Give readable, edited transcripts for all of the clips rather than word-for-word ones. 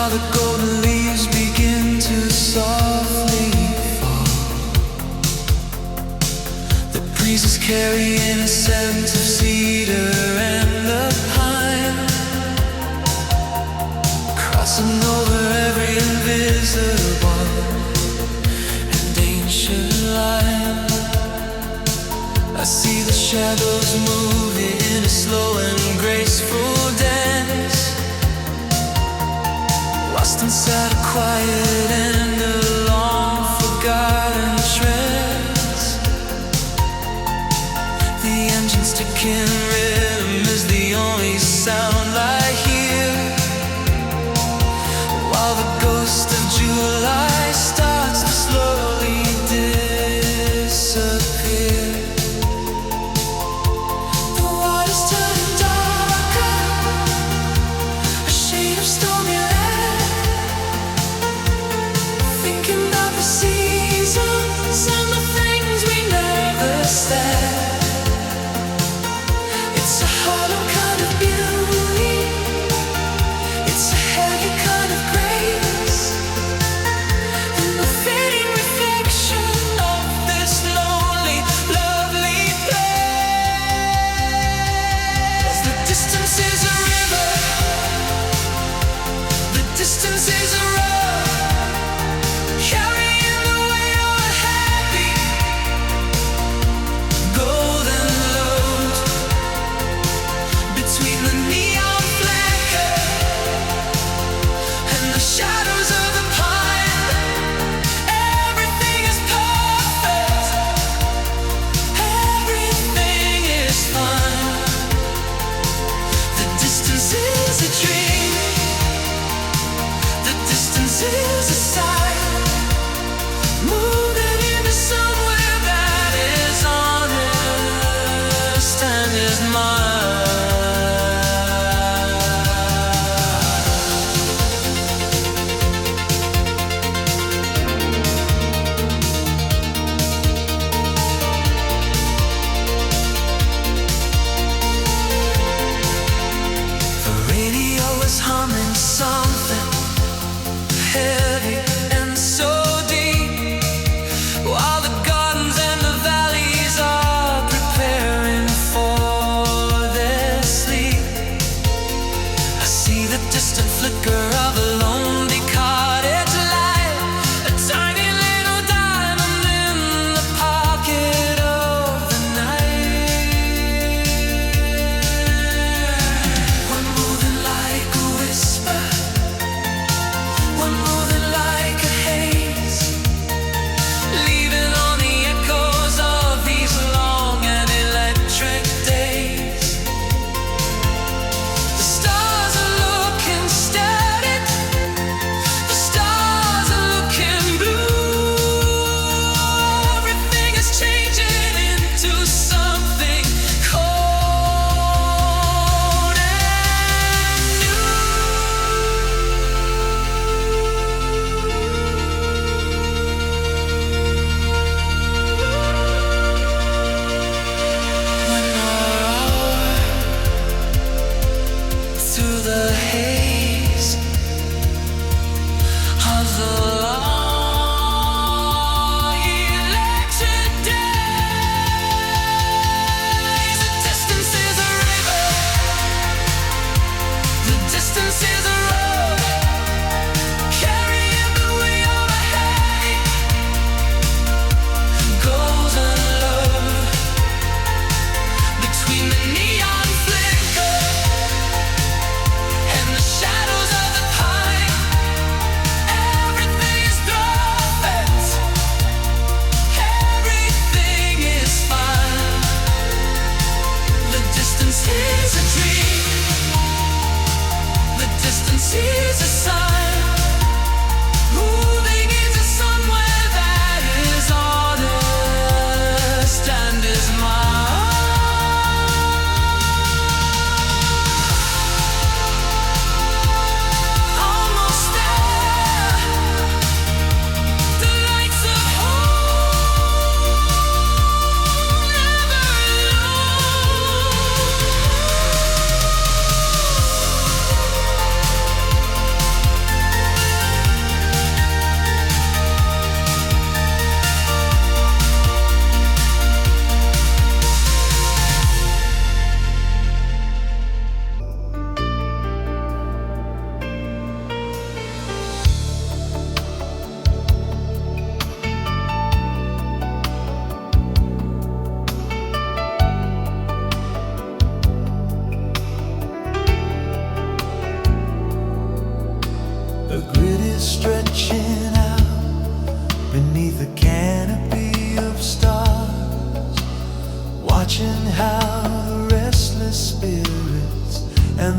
while the golden leaves begin to softly fall. The breezes carrying a scent of cedar and the pine, crossing over every invisible and ancient line. I see the shadows moving in a slow and graceful dance, lost inside a quiet and a long-forgotten trance. The engine's ticking rhythm is the only sound I hear, while the ghost of July starts to slowly disappear. The water's turning darker, a shade of stormy red, thinking of the seasons and the things we never said. It's a hollow kind of beauty, it's a heavy kind of grace, in the fading reflection of this lonely, lovely place. The distance is a river, the distance is a road, carrying the weight of a happy golden load. Between the neon flicker and the shadows of the pine, everything is perfect, everything is fine. The distance is a dream, the distance is a sign, moving into somewhere that is honest and is mine. The radio is humming something heavy and so deep, while the gardens and the valleys are preparing for their sleep. I see the distant flicker of a lonely cottage light, a tiny little diamond in the pocket of the night. One moving like a whisper, one moving like a haze, leaving on the echoes of these long and electric days. The stars are looking static, the stars are looking blue. Everything is changing into something cold and new. When our through the haze of the long electric days. The distance is a river, the distance is a road, carrying the weight of a heavy golden load. Between the neon flicker and the shadows of the pine, everything is perfect, everything is fine. The distance is a dream, the distance is a sign, moving into somewhere that is honest and is mine. Almost there, the lights of home never low.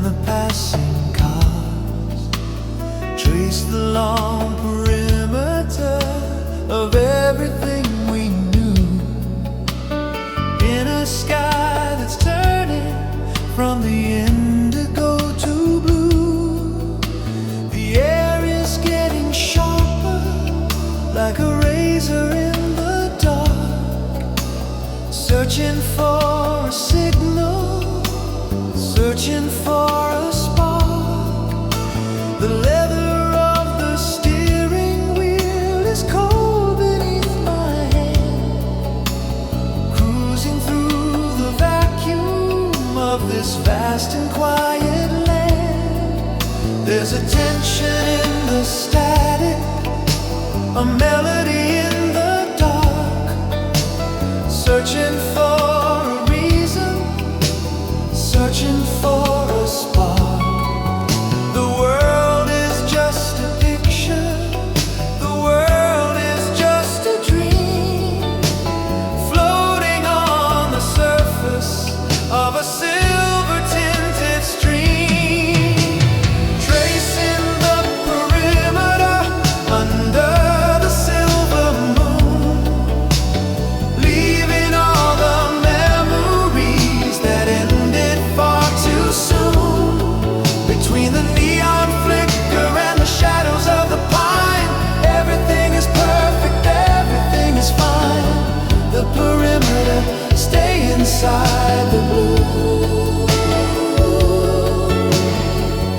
and the passing cars. Trace the long perimeter of everything we knew, in a sky that's turning from the indigo to blue. The air is getting sharper, like a razor in the dark, searching for a signal, searching for a spark. The leather of the steering wheel is cold beneath my hand, cruising through the vacuum of this vast and quiet land. There's a tension in the static, a melody in the dark, searching for a reason, searching for a spark. The world is just a picture, the world is just a dream, floating on the surface of a silver tinted stream, tracing the perimeter under the silver moon, leaving all the memories that ended far too soon. Between the neon flicker and the shadows of the pine, everything is perfect, everything is fine. The perimeter, stay inside the blue,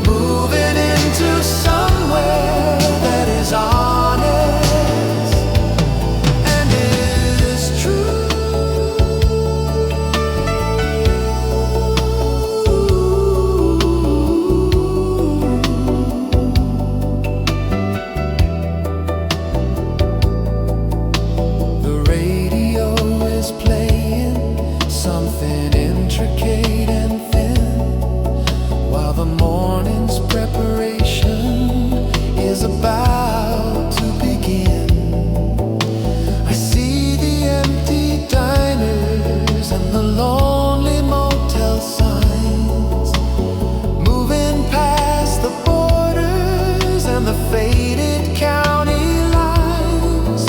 moving into somewhere that is honest and is true. The radio is playing something intricate and thin, while the morning's preparation is about to begin. I see the empty diners and the lonely motel signs, moving past the borders and the faded county lines.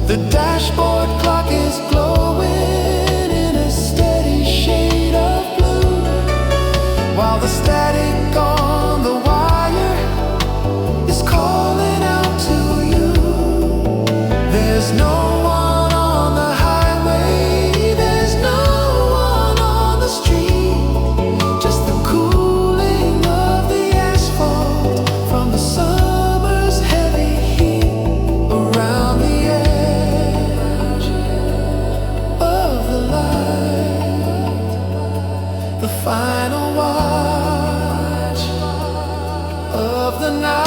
The dashboard clock is glowing in a steady shade of blue, while the static on the wire is calling out to you. There's no one on the highway, there's no one on the street, just the cooling of the asphalt from the summer's heavy heat around the edge of the light. The final watch of the night,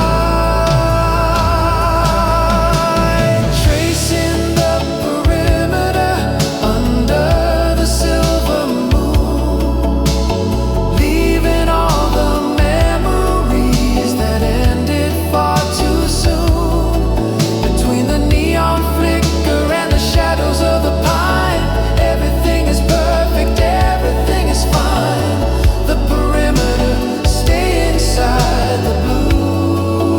tracing the perimeter under the silver moon, leaving all the memories that ended far too soon. Between the neon flicker and the shadows of the pine, everything is perfect, everything is fine. The perimeter, stay inside the blue.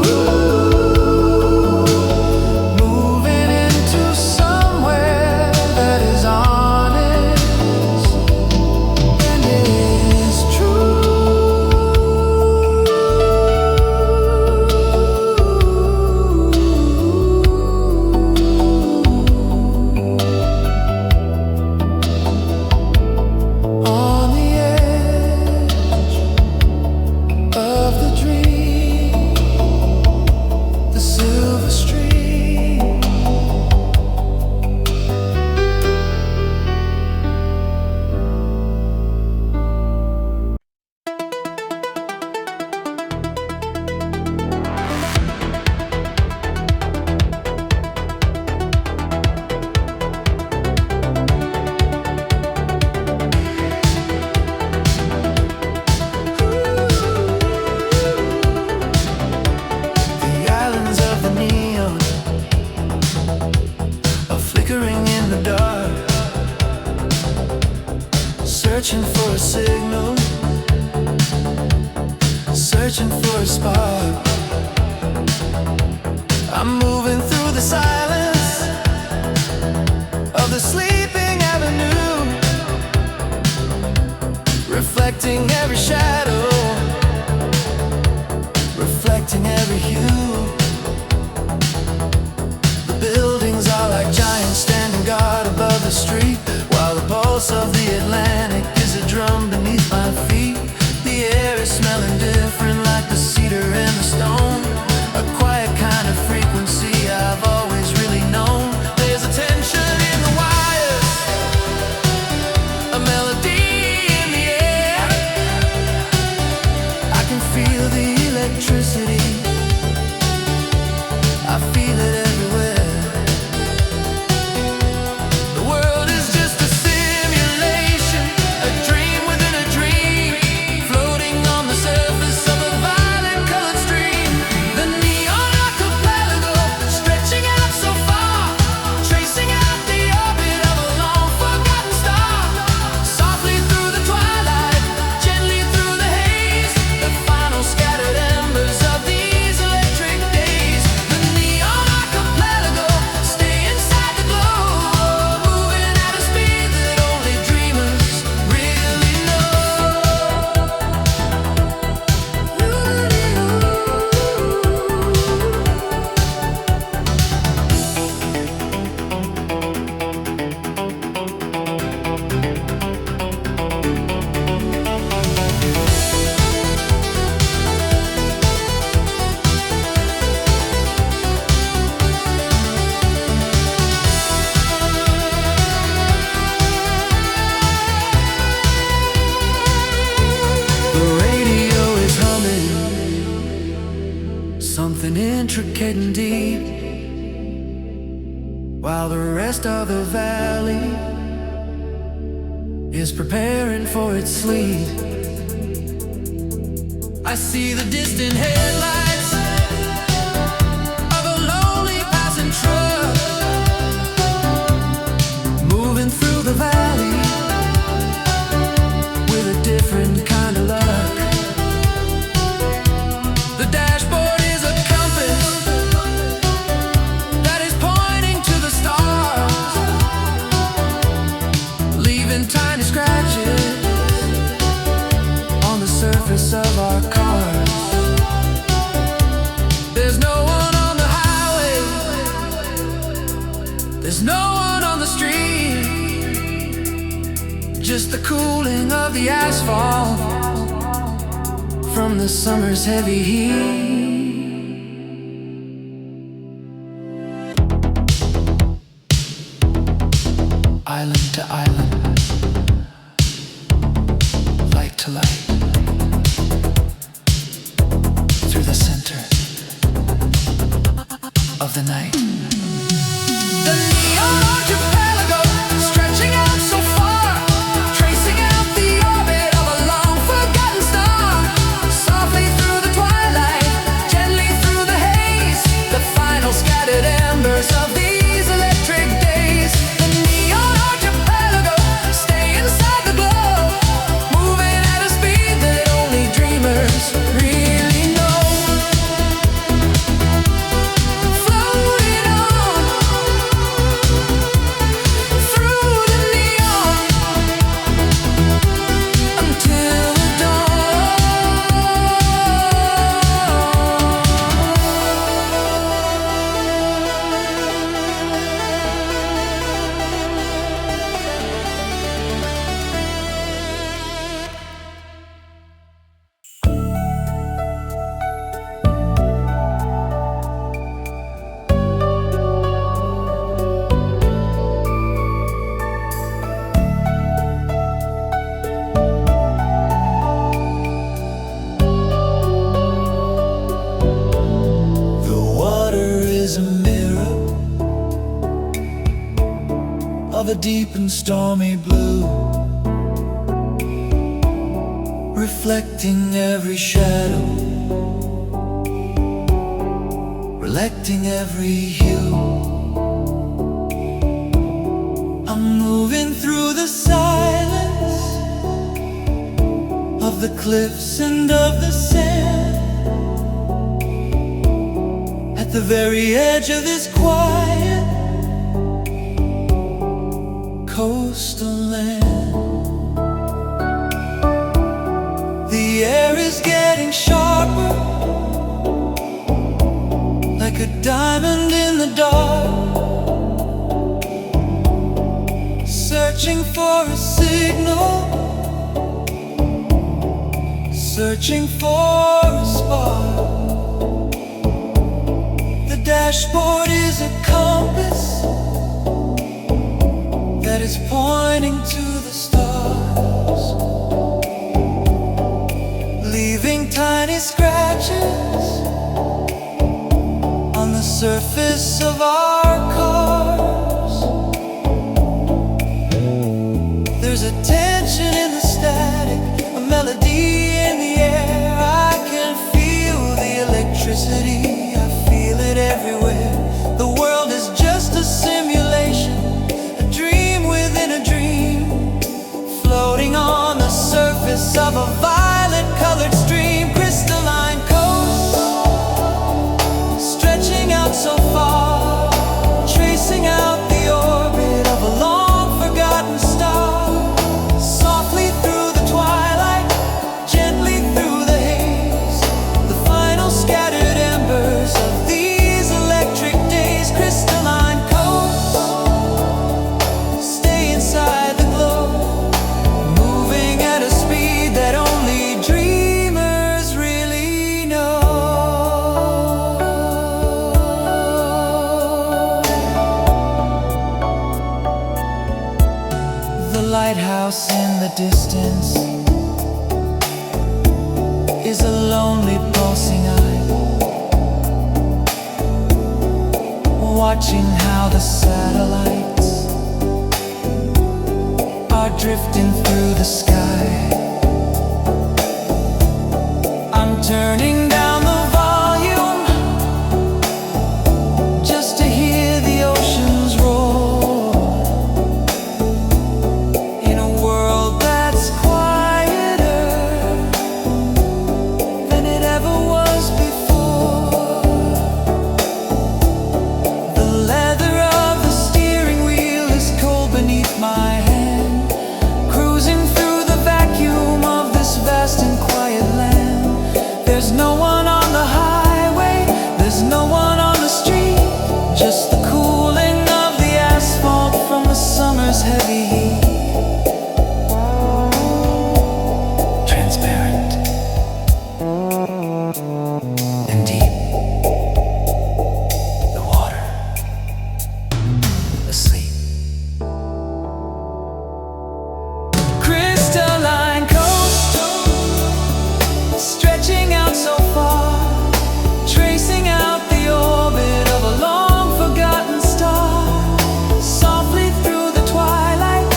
searching for a spark. I'm moving through the silence of the sleeping avenue, reflecting every shadow, reflecting every hue. The buildings are like giants standing guard above the street, while the pulse of the Atlantic is a drum beneath my feet. The air is smelling different, like the cedar and the stone, a quiet kind of frequency I've always really known. There's a tension in the wires, a melody in the air. I can feel the electricity, I feel it everywhere. The world is just a simulation, a dream within a dream, floating on the surface of a violet-colored stream. The neon archipelago stretching out so far, tracing out the orbit of a long-forgotten star. Softly through the twilight, gently through the haze, the final scattered embers of these electric days. The neon archipelago, stay inside the glow, moving at a speed that only dreamers really know. The radio is humming something intricate and deep, while the rest of the valley is preparing for its sleep. I see the distant headlights of a lonely passing truck, moving through the valley with a different kind of luck. The dashboard is a compass that is pointing to the stars, leaving tiny scratches on the surface of our cars. There's no one on the highway, there's no one on the street, just the cooling of the asphalt from the summer's heavy heat. Island to island, light to light, through the center of the night. The neon archipelago stretching out so far, tracing out the orbit of a long-forgotten star. Softly through the twilight, gently through the haze, the final scattered embers of these electric days. The neon archipelago, stay inside the glow, moving at a speed that only dreamers really know. Floating on through the neon until the The water is a mirror of a deep and stormy blue, reflecting every shadow, reflecting every hue. I'm moving through the silence of the cliffs and of the sand, very edge of this quiet coastal land. The air is getting sharper, like a diamond in the dark, searching for a signal, searching for a spark. The dashboard is a compass that is pointing to the stars, leaving tiny scratches on the surface of our cars. There's a tension in the static, a melody in the air. I can feel the electricity, I feel it everywhere. The world is just a simulation, a dream within a dream, floating on the surface of a violet-colored stream. Crystalline coast, stretching out so far, tracing out the orbit of a long-forgotten star. Softly through the twilight, gently through the haze, the final scattered embers of these electric days. Crystalline coast, stay inside the glow, moving at a speed that only dreamers really know. The lighthouse in the distance is a lonely pulsing eye, watching how the satellites are drifting through the sky. I'm turning down the volume just to hear the oceans roar, in a world that's quieter than it ever was before. The leather of the steering wheel is cold beneath my hand, cruising through the vacuum of this vast and quiet land. There's no one on the highway, there's no one on the street, just the cooling of the asphalt from the summer's heavy heat. Transparent and deep, the water asleep. Crystalline coast, stretching out so far, tracing out the orbit of a long-forgotten star. Softly through the twilight,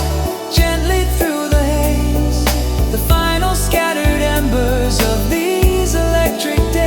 gently through the haze, the final scattered embers of these electric days.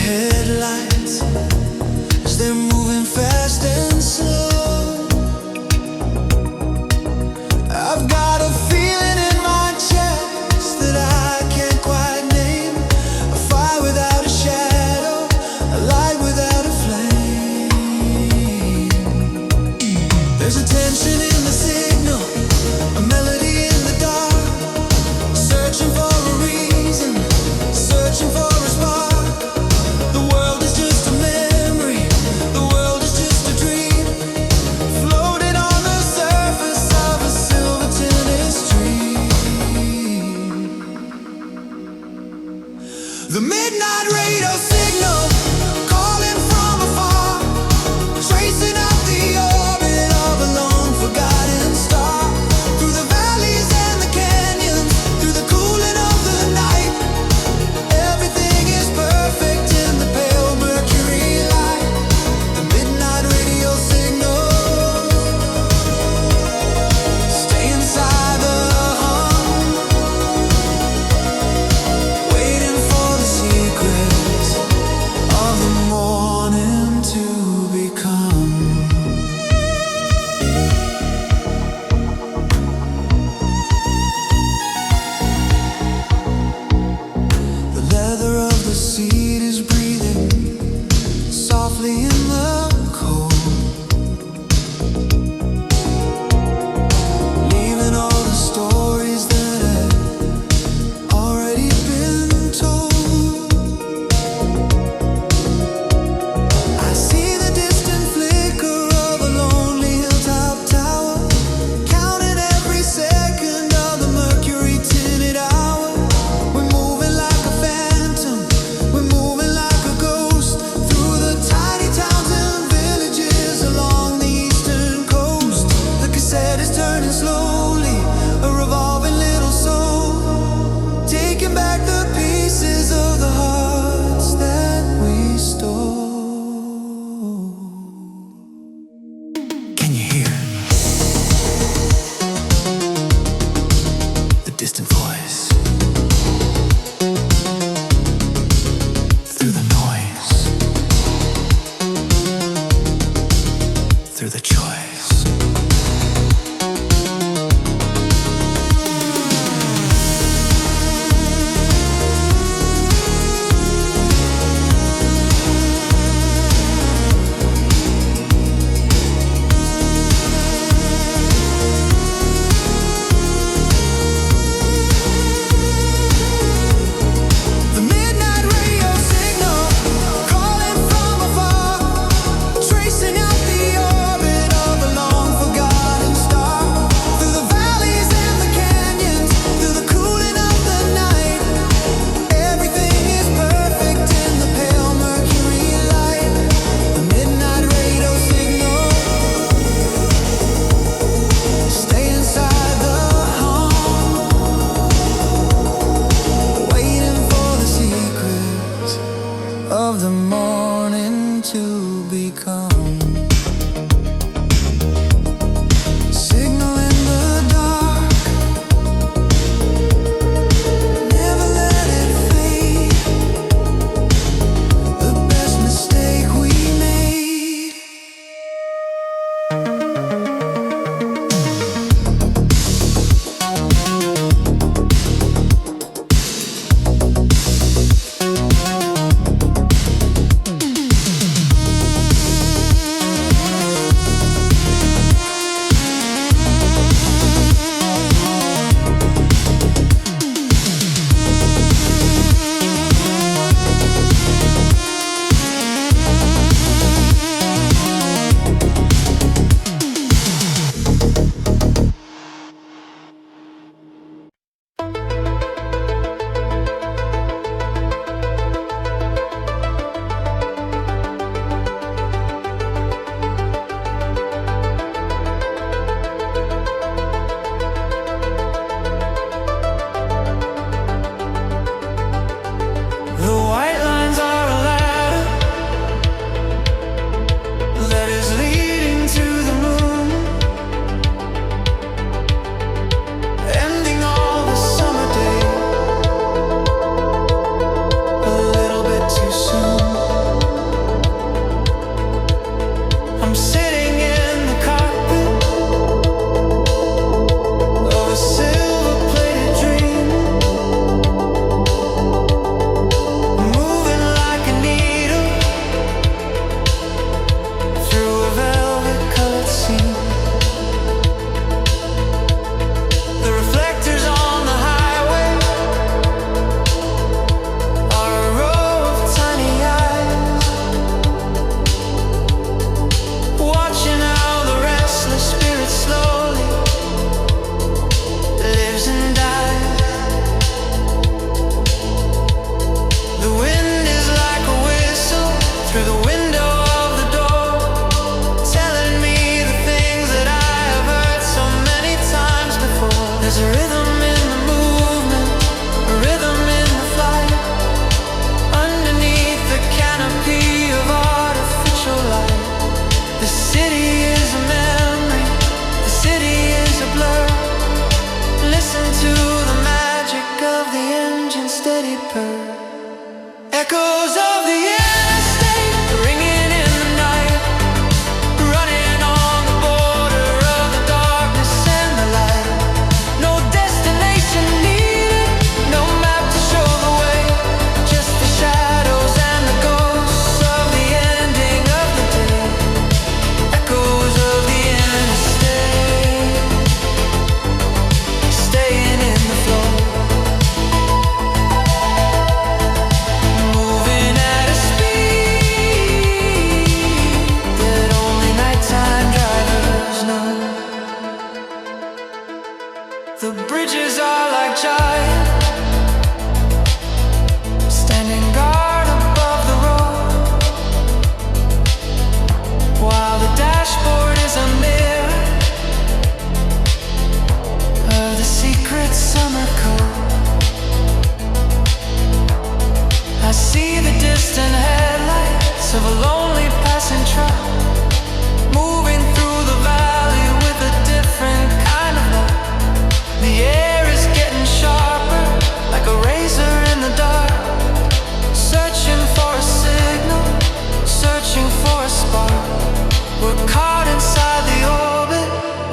headlights as they're moving fast and slow. I've got a feeling in my chest that I can't quite name. A fire without a shadow, a light without a flame. There's a tension in the signal, a melody in the dark, searching for a reason, searching for a spark. The world is just a memory, the world is just a dream, floating on the surface of a silver tennis stream. The midnight radio signal calling from afar, tracing out the orbit of a long forgotten star. Through the valleys and the canyons, through the cooling of the night, everything is perfect in the pale mercury light. The midnight radio signal, stay inside the hum, waiting for the secret. Echoes of the interstate ringing in the night, running on the border of the darkness and the light. No destination needed, no map to show the way, just the shadows and the ghosts of the ending of the day. Echoes of the interstate, staying in the flow, moving at a speed that only nighttime drivers know. The bridges are like giants, standing guard above the road, while the dashboard is a mirror of the secret summer code. I see the distant headlights of a lonely passing truck, moving through the valley with a different kind of luck. The air is getting sharper, like a razor in the dark, searching for a signal, searching for a spark. We're caught inside the orbit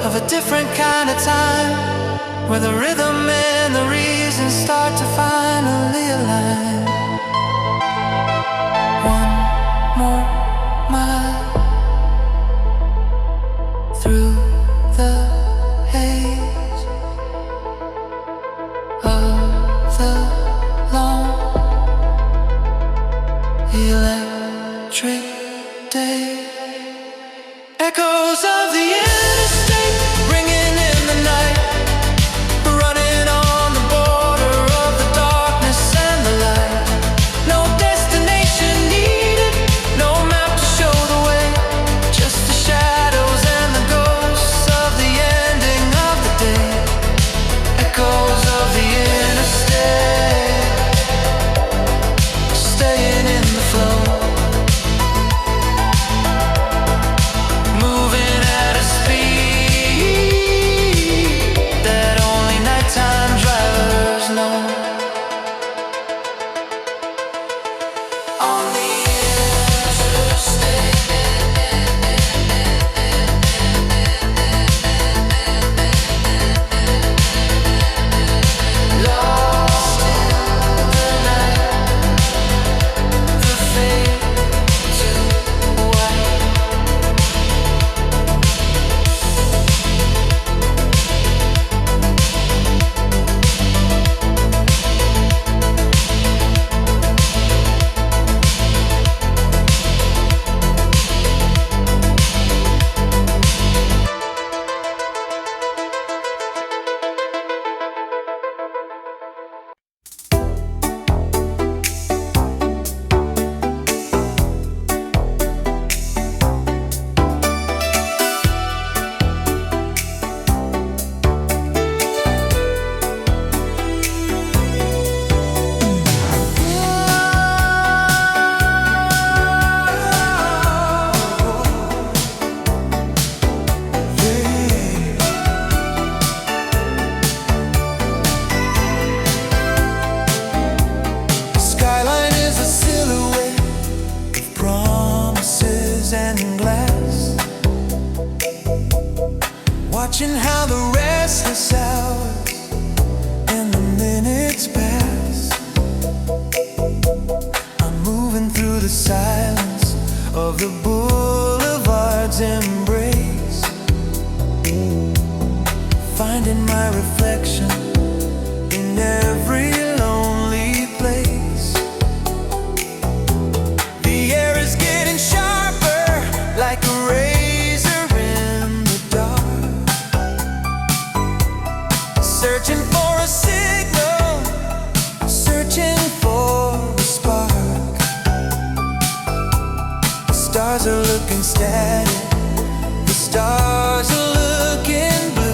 of a different kind of time, where the rhythm and the reason start to finally align. One more mile through the haze of the long electric day. Echoes of the interstate ringing in the night, running on the border of the darkness and the light. No destination needed, no map to show the way, just the shadows and the ghosts of the ending of the day. Echoes of the interstate, staying in the flow, moving at a speed that only nighttime drivers know. On the interstate, lost in the night, the fade to white. Skyline is a silhouette of promises and glass, watching how the restless hours and the minutes pass. I'm moving through the silence of the boulevard's embrace, finding my reflection in every lonely place. The air is getting sharper, like a razor in the dark, searching for a signal, searching for a spark. The stars are looking static, the stars are looking blue.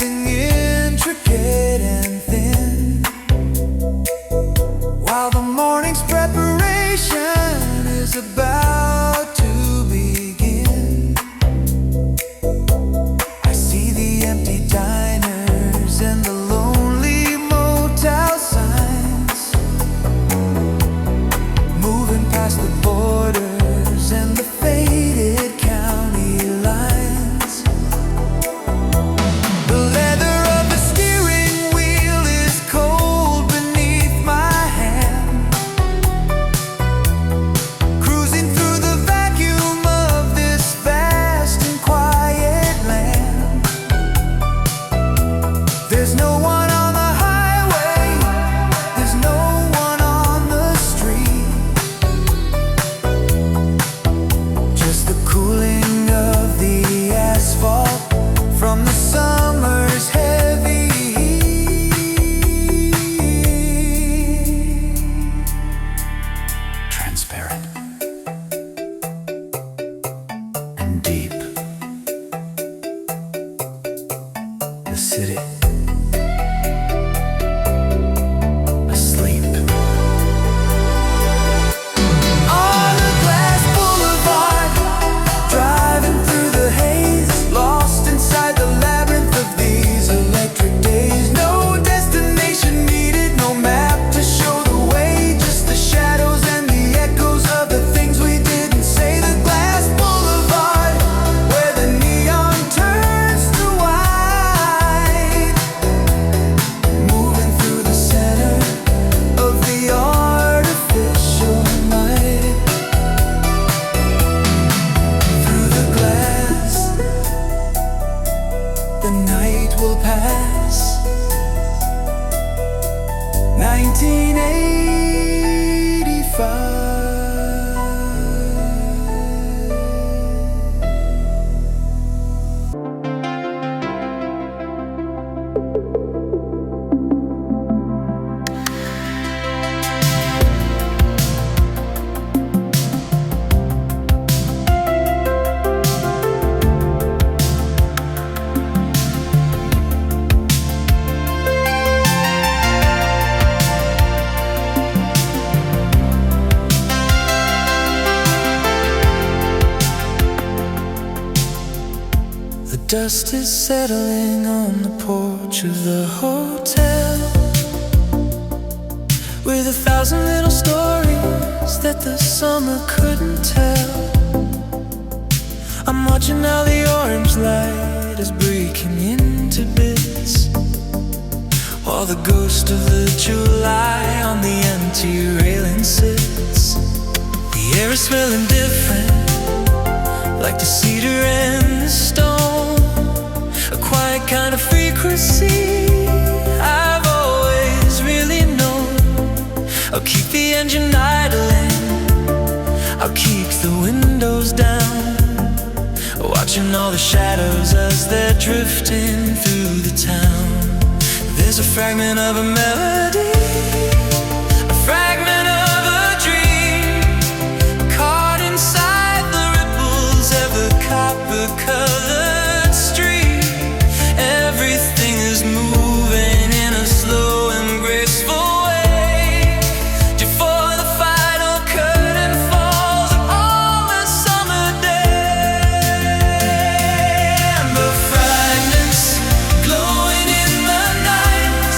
everything intricate and thin, while the morning's preparation is about to begin. I see the empty diners and the lonely motel signs, moving past the borders and the faded county lines. The leather of the steering wheel is cold beneath my hand, cruising through the vacuum of this vast and quiet land. There's no one on the highway, there's no one on the street, just the cooling of the asphalt from the summer's heavy heat. Transparent and deep, the city asleep. On a glass boulevard, driving through the haze, lost inside the labyrinth of these electric days. No destination needed, no map to show the way, just the shadows and the echoes of the things we didn't say. The glass boulevard, where the neon turns to white, moving through the center of the artificial night. Through the glass, the night will pass. 1985. The dust is settling on the porch of the hotel, with 1,000 little stories that the summer couldn't tell. I'm watching how the orange light is breaking into bits, while the ghost of the July on the empty railing sits. The air is smelling different, like the cedar and the stone, a quiet kind of frequency I've always really known. I'll keep the engine idling, I'll keep the windows down, watching all the shadows as they're drifting through the town. There's a fragment of a melody, a fragment of a dream, caught inside the ripples of the copper-colored street. Everything is moving in a slow and graceful way, before the final curtain falls on the summer day. Amber fragments glowing in the night,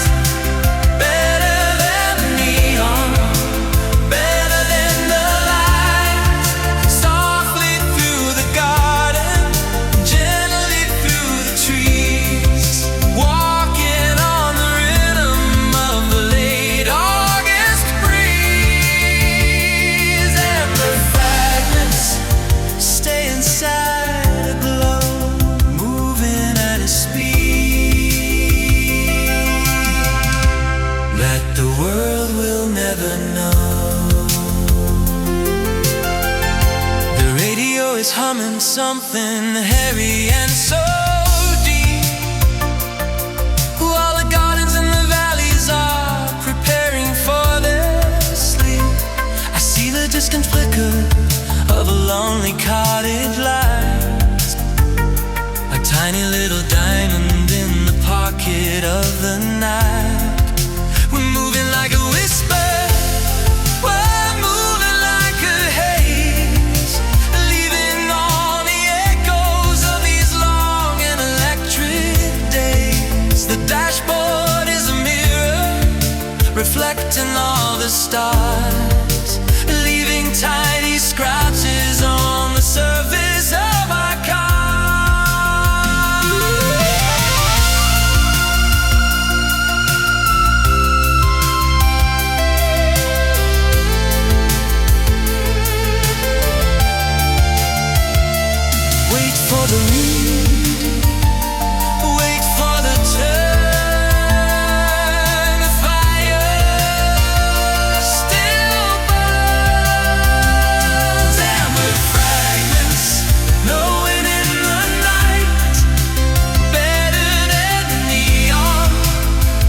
better than neon, better than the light. Softly through the garden, gently through the trees, walking on the rhythm of the late August breeze. Amber fragments stay inside a glow, moving at a speed that the world will never know. The radio is humming something heavy and so deep, while the gardens and the valleys are preparing for their sleep. I see the distant flicker of a lonely cottage light, a tiny little diamond in the park. pocket of the night. We're moving like a whisper, we're moving like a haze, leaving all the echoes of these long and electric days. The dashboard is a mirror, reflecting all the stars, leaving tiny scratches on the surface of our car. Wait for the read, wait for the turn. The fire still burns. Amber fragments glowing in the night, better than neon,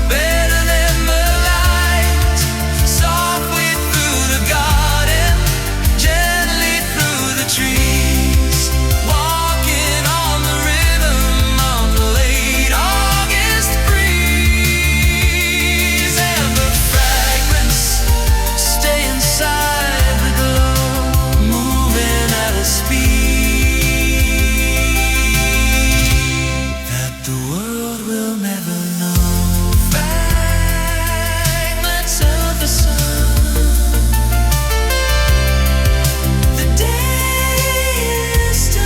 better than the light. Softly through the garden, gently through the trees, walking on the rhythm of the late August breeze. Amber fragments stay inside the glow, moving at a speed that the world will never know. Fragments of the sun. The day is done.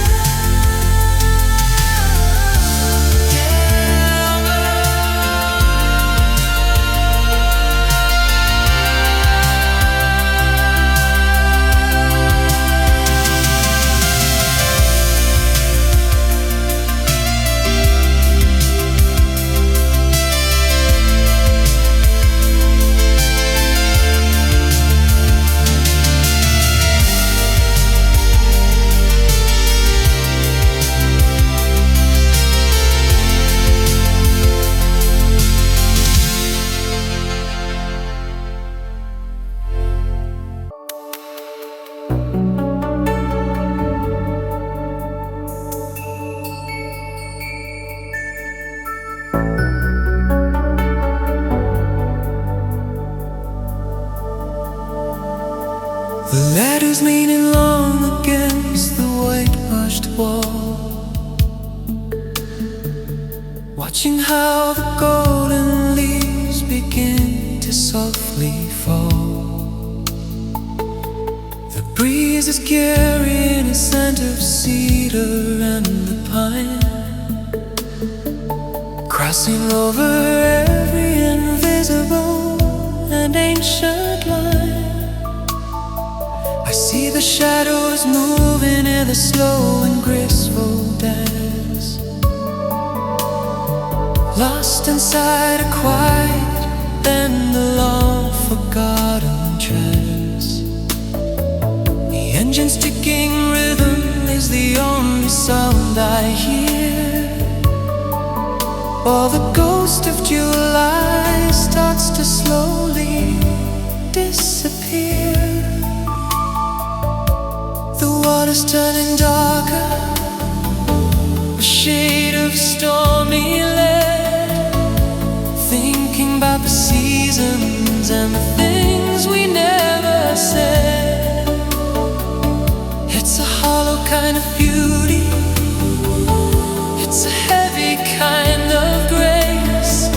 The ladder's leaning long against the whitewashed wall, watching how the golden leaves begin to softly fall. The breeze is carrying a scent of cedar and the pine, crossing over every invisible and ancient line. I see the shadows moving in the slow and graceful dance, lost inside a quiet and a long forgotten trance. The engine's ticking rhythm is the only sound I hear, while the ghost of July starts to slowly disappear. The water's turning darker, a shade of stormy lead, thinking about the seasons and the things we never said. It's a hollow kind of beauty, it's a heavy kind of grace,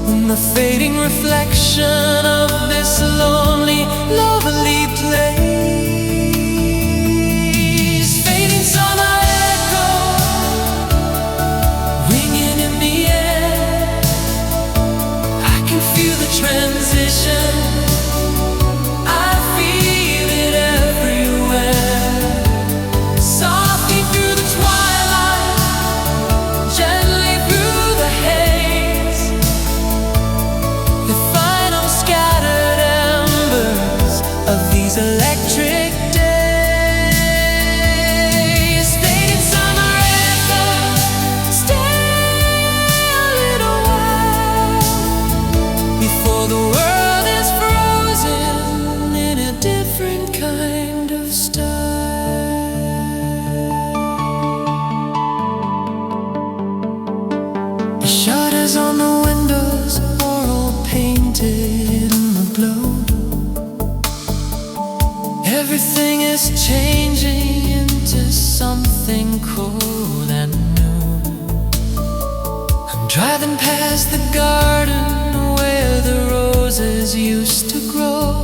when the fading reflection of this lonely, lovely place. Transition, I feel it everywhere, softly through the twilight, gently through the haze. The final scattered embers of these electric days. Fading summer anthem, stay a little while before the world is frozen in a different kind of style. A shot Pictures on the windows are all painted in the glow. Everything is changing into something cool and new. I'm driving past the garden where the roses used to grow,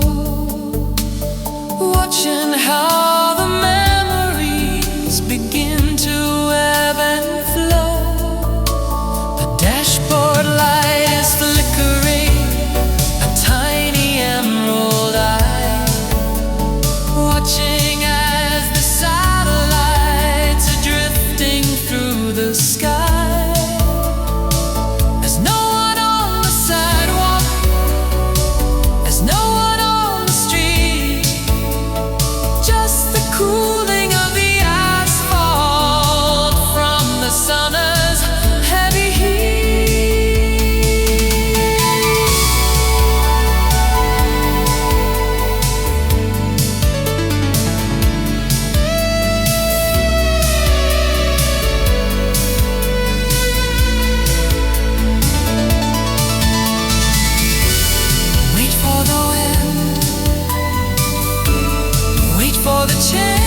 watching how the memories begin to ebb and flow. The dashboard light is flickering, a tiny emerald eye, watching as the satellites are drifting through the sky. There's no one on the sidewalk, there's no one on the street, just the cooling of the asphalt from the summer's heavy heat. Wait for the wind, wait for the change.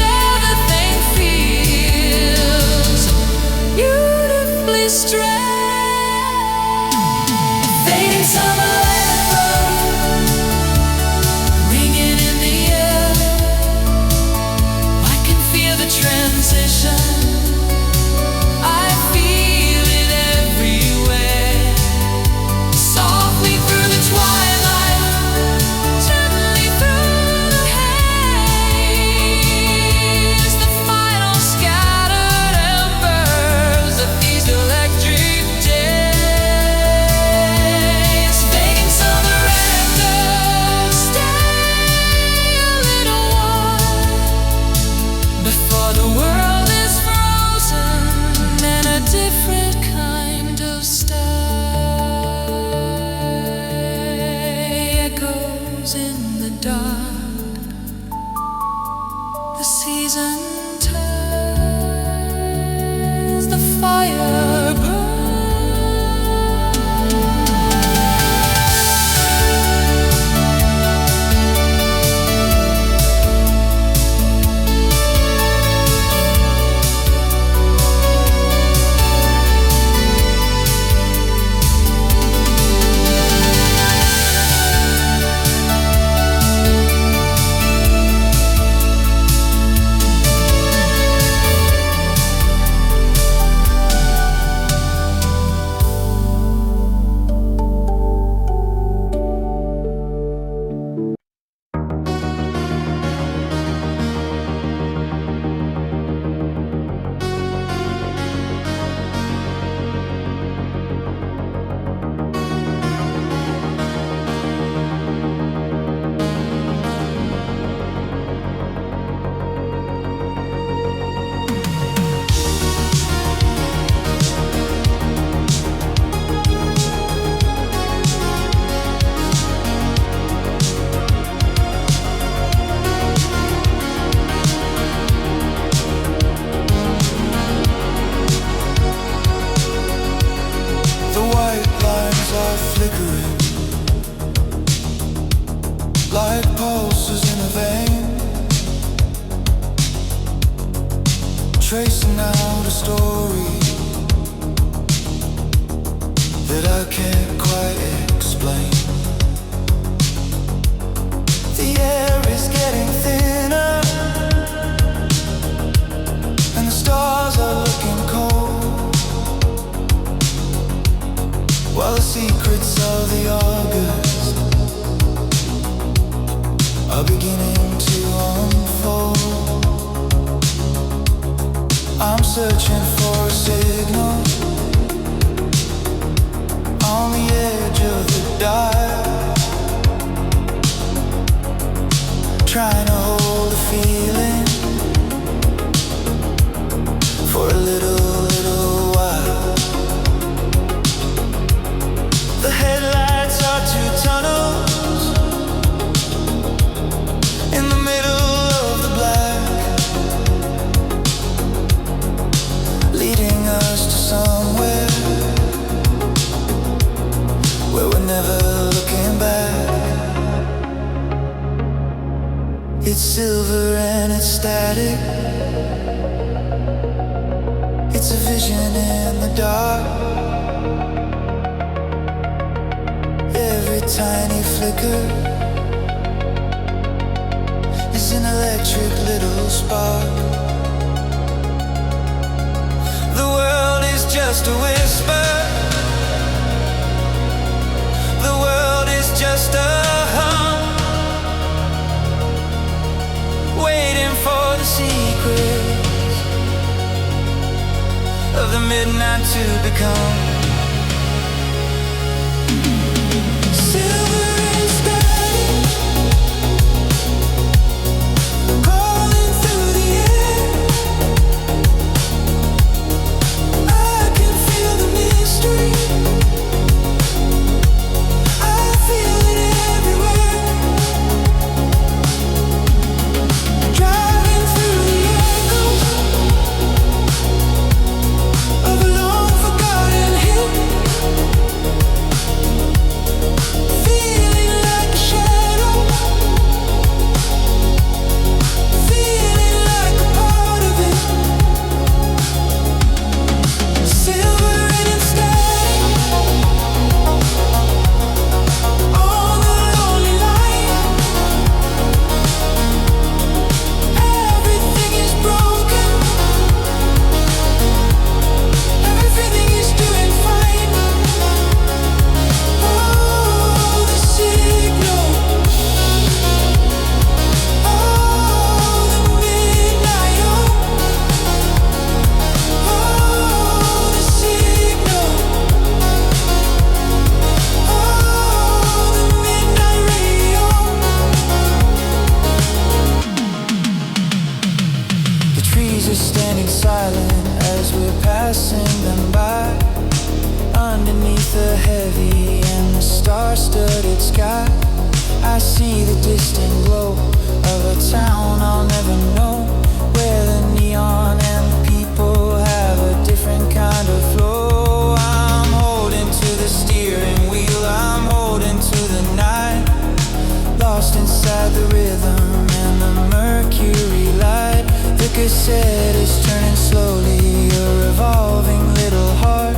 Everything feels beautifully strange. Fading summer anthem ringing in the air. I can feel the transition, I feel it everywhere. Softly through the twilight, gently through the haze, the final scattered embers of these electric days. Fading summer anthem, stay a little while before the world is frozen and a different kind of sky echoes in the dark. The season turns, the fire burns. The white lines are flickering like pulses in a vein, tracing out a story that I can't quite explain. The air is getting thinner and the stars are looking cold, while the secrets of the August are beginning to unfold. I'm searching for a signal on the edge of the dial, trying to hold a feeling for a little while. The headlights are two tunnels in the middle of the black, leading us to static. It's a vision in the dark. Every tiny flicker is an electric little spark. The world is just a whisper. The world is just a hum, waiting for the secrets of the midnight to become silver and static, calling through the air. I can feel the mystery. I feel it everywhere. Driving through the echoes of a long forgotten hill, feeling like a shadow, feeling like a part of it. Silver and static on the lonely line. Everything is broken. Everything is doing fine. Oh, the signal. Oh, the midnight oh, the signal. Oh, the midnight radio. The trees are standing silent as we're passing them by. Underneath the heavy and the star-studded sky, I see the distant glow of a town I'll never know, where the neon and the people have a different kind of flow. I'm holding to the steering wheel, I'm holding to the night, lost inside the rhythm and the mercury light. The cassette is turning slowly, a revolving little heart,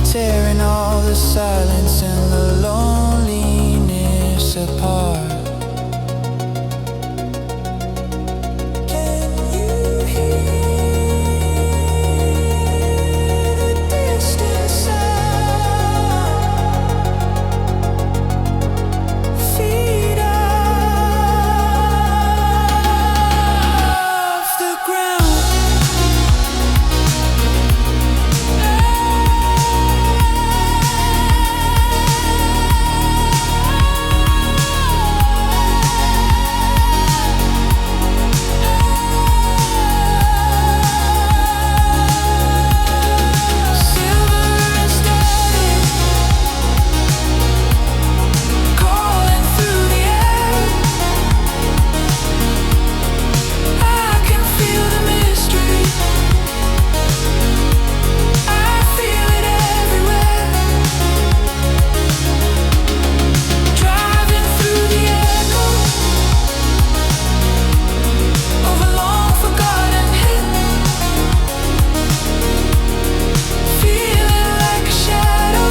tearing all the silence and the loneliness apart. Can you hear the distant sound? Feet off the ground. Silver and static, calling through the air. I can feel the mystery. I feel it everywhere. Driving through the echoes of a long forgotten hill, feeling like a shadow,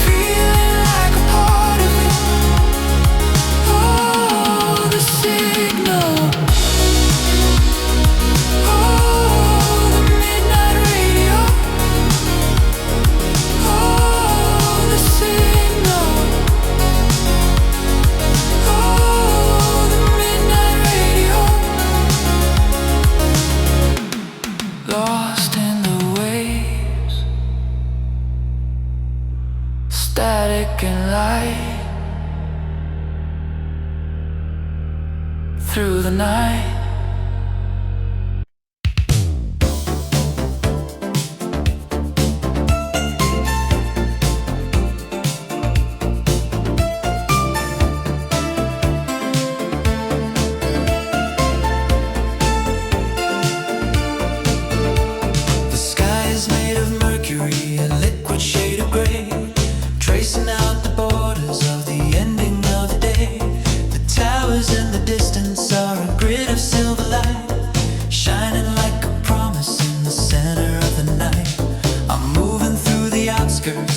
feeling like a part of it. Oh, the signal. Oh, the midnight radio. Oh, the signal. Oh, the midnight radio. Lost in the waves, static and light, through the night. The sky is made of mercury, a liquid shade of gray, tracing out the borders of the ending of the day. The towers in the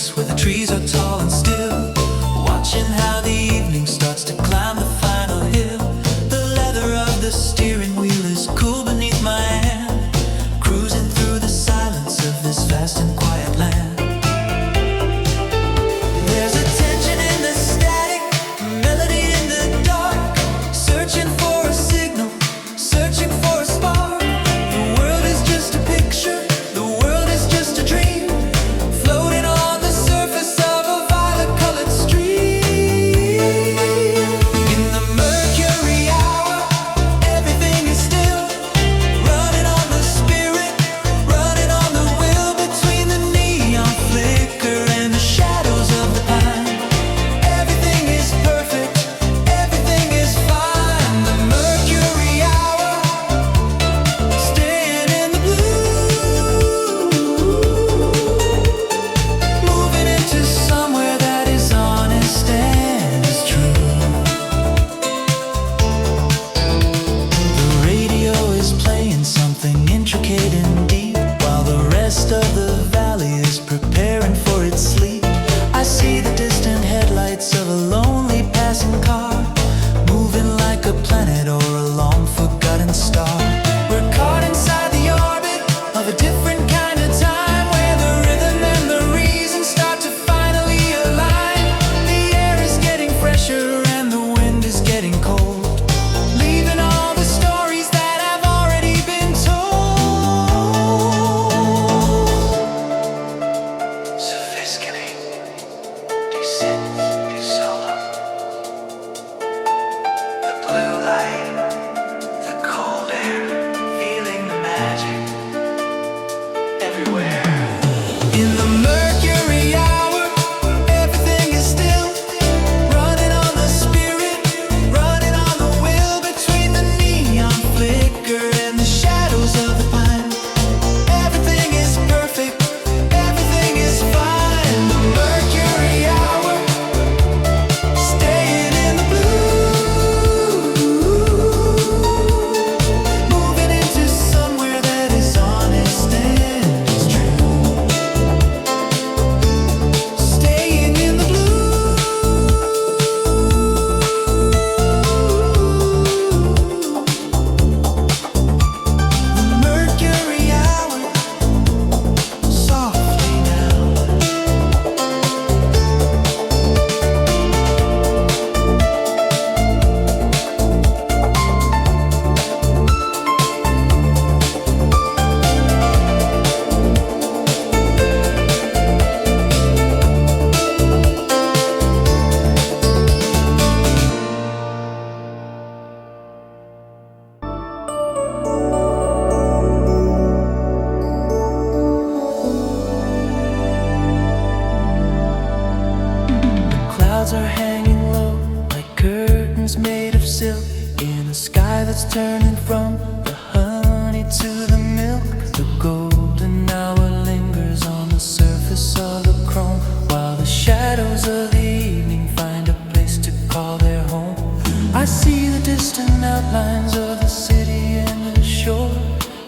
place where the trees are tall and still, watching how the evening starts to climb the final hill. The leather of the steering wheel is cool beneath my hand, cruising through the silence of this vast and quiet land. There's a tension in the static, a melody in the dark, searching for a signal, searching for a spark. The world is just a picture, the world is just a dream, floating on the surface of a violet-colored stream. In the Mercury hour, everything is still, running on the spirit, running on the will, between the neon flicker and the shadows of the pine. Everything is perfect, everything is fine. The Mercury hour, staying in the blue, moving into somewhere that is honest and is true. The radio is playing something intricate and deep, while the rest of the valley is preparing for its sleep. I see the distant headlights of a lonely passing car, moving like a planet or a long forgotten star. We're caught inside the orbit of a different kind of time, where the rhythm and the reason start to finally align. The air is getting fresher and the wind is getting cold, leaving all the stories that have already been told. Sophisti-pop, descent, solo. The blue light, the cold air, feeling the magic everywhere. In the Mercury hour, everything is still, running on the spirit, running on the will, between the neon flicker and the shadows of the pine. Everything is perfect, everything is fine. The Mercury hour, staying in the blue, moving into somewhere that is honest and is true. Staying in the blue. The Mercury hour, softly now. Clouds are hanging low like curtains made of silk, in a sky that's turning from the honey to the milk. The golden hour lingers on the surface of the chrome, while the shadows of the evening find a place to call their home. I see the distant outlines of the city and the shore.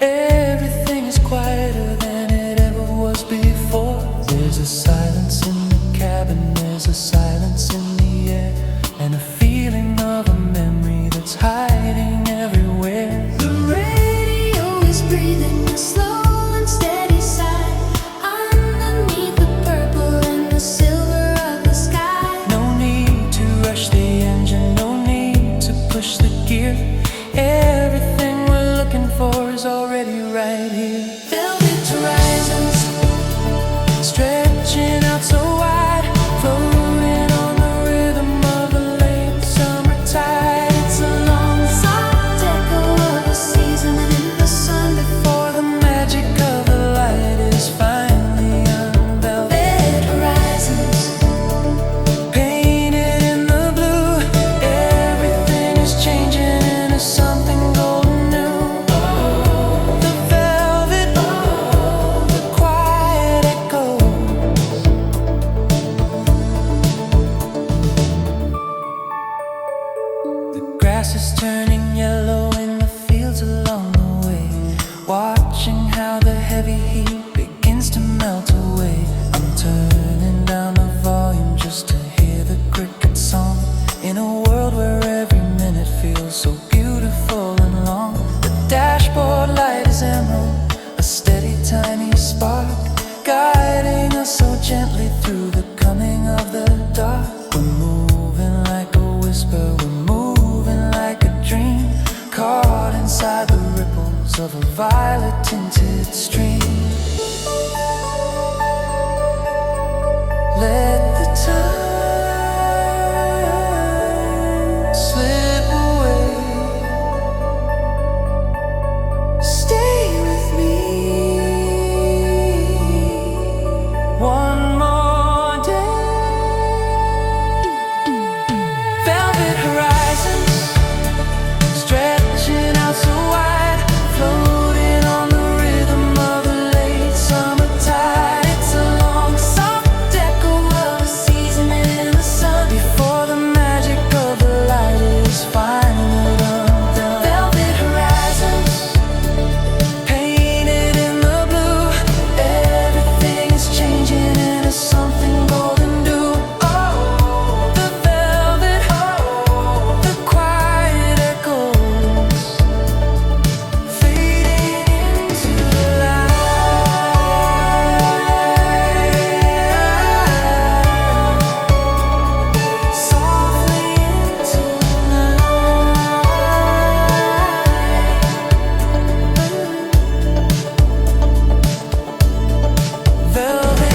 Everything is quieter than it ever was before. There's a silence in the cabin, there's a silence in the air, and a feeling of a memory that's hiding everywhere. The radio is breathing a slow and steady sigh, underneath the purple and the silver of the sky. No need to rush the engine, no need to push the gear. Everything we're looking for is already right here. Velvet horizons, Stretching out so wide, floating on the rhythm of a late summer tide. It's a long soft echo of the season, and in the sun before the magic of the light is finally unveiled. velvet horizons, Painted in the blue, everything is changing into something golden new. The velvet violet tinted stream. Let the time slip away. Stay with me one more day. Velvet horizons stretching out so wide, floating on the rhythm of a late summer tide. It's a long soft echo of a season in the sun, before the magic of the light is finally undone. Velvet horizons painted in the blue, everything is changing into something golden dew. Oh, the velvet, the quiet echoes fading into light, softly into night. Velvet.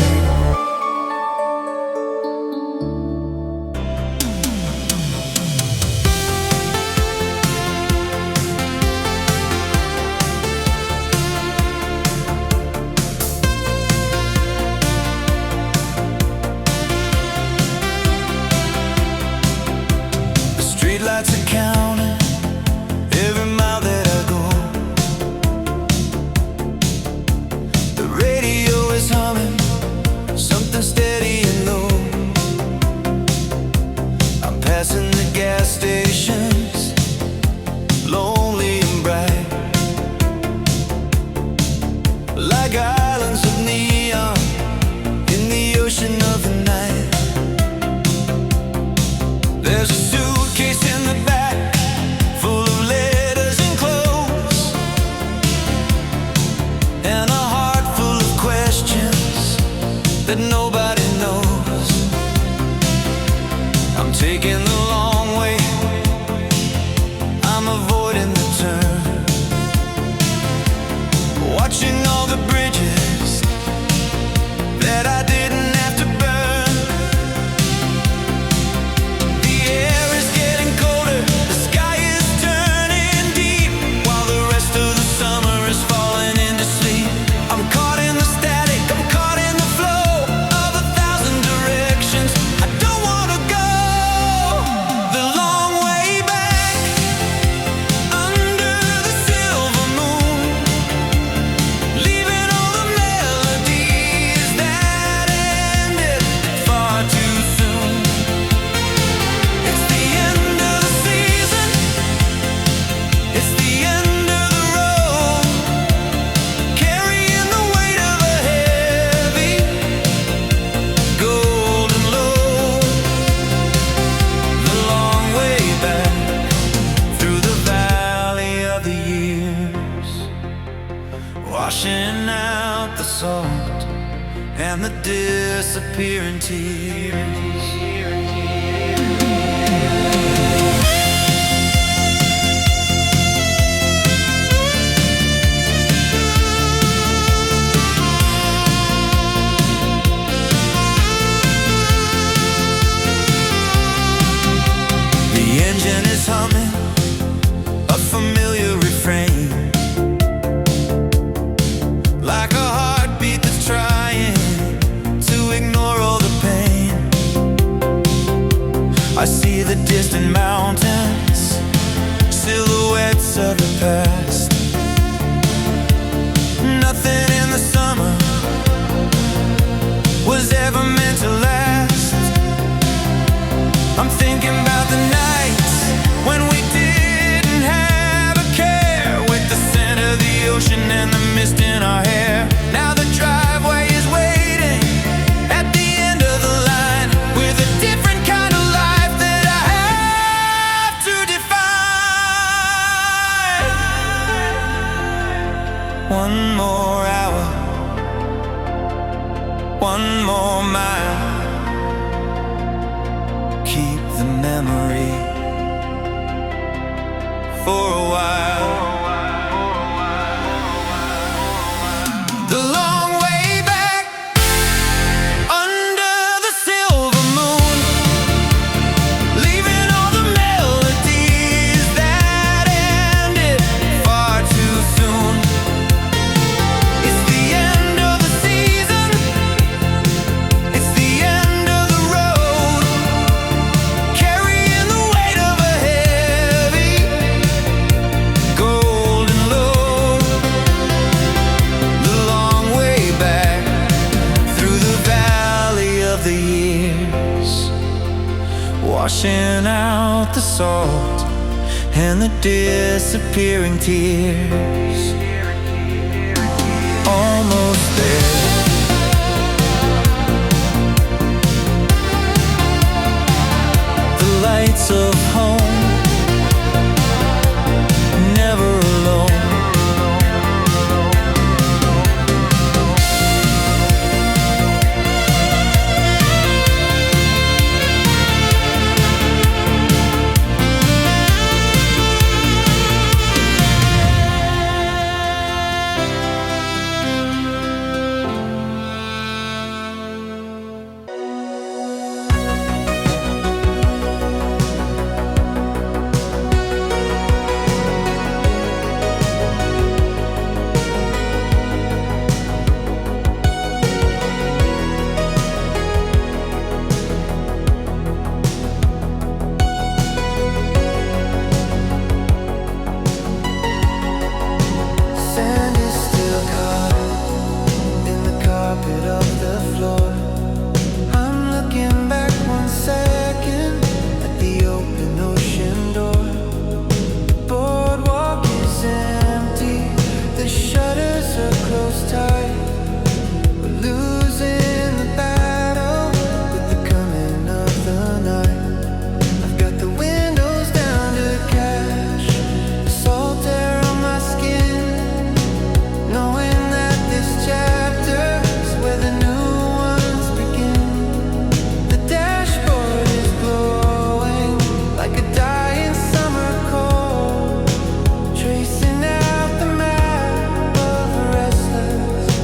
The streetlights are counting every mile that I go. The radio is humming something steady and low. I'm passing the gas stations, lonely and bright, like islands of neon in the ocean of the night. There's a suitcase in the back full of letters and clothes, and a heart full of questions that nobody knows. I'm taking the long way, I'm avoiding the turn, watching all the bridges that I didn't have to burn. The air is getting colder, the sky is turning deep, while the rest of the summer is falling into sleep. I'm caught in the static, I'm caught in the flow of 1,000 directions. I don't wanna go the long way back under the silver moon, leaving all the melodies that ended far too soon. It's the end of the season, it's the end of the road, carrying the weight of a heavy golden load. The long way back through the valley of the years, washing out the salt and the disappearing tears. The engine is humming a familiar refrain, like a heartbeat that's trying to ignore all the pain. I see the distant mountains, silhouettes of the past. Nothing in the summer was ever meant to last. I'm thinking about the nights when we didn't have a care, with the scent of the ocean and the mist in our hair. Now the driveway is waiting at the end of the line, with a different kind of life that I have to define. One more hour, one more mile, keep the memory for a while. The long way back under the silver moon, leaving all the melodies that ended far too soon. It's the end of the season, it's the end of the road, carrying the weight of a heavy golden load. The long way back through the valley of the years, washing out the salt and the disappearing tears. Almost there. The lights of home, never alone. Sand is still caught in the carpet of the floor. I'm looking back 1 second at the open ocean door. The boardwalk is empty, the shutters are closed tight. We're losing the battle with the coming of the night. I've got the windows down to cash, the salt air on my skin, knowing that this chapter is where the new ones begin. The dashboard is glowing like a dying summer cold, tracing out the map of a restless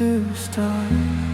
to start.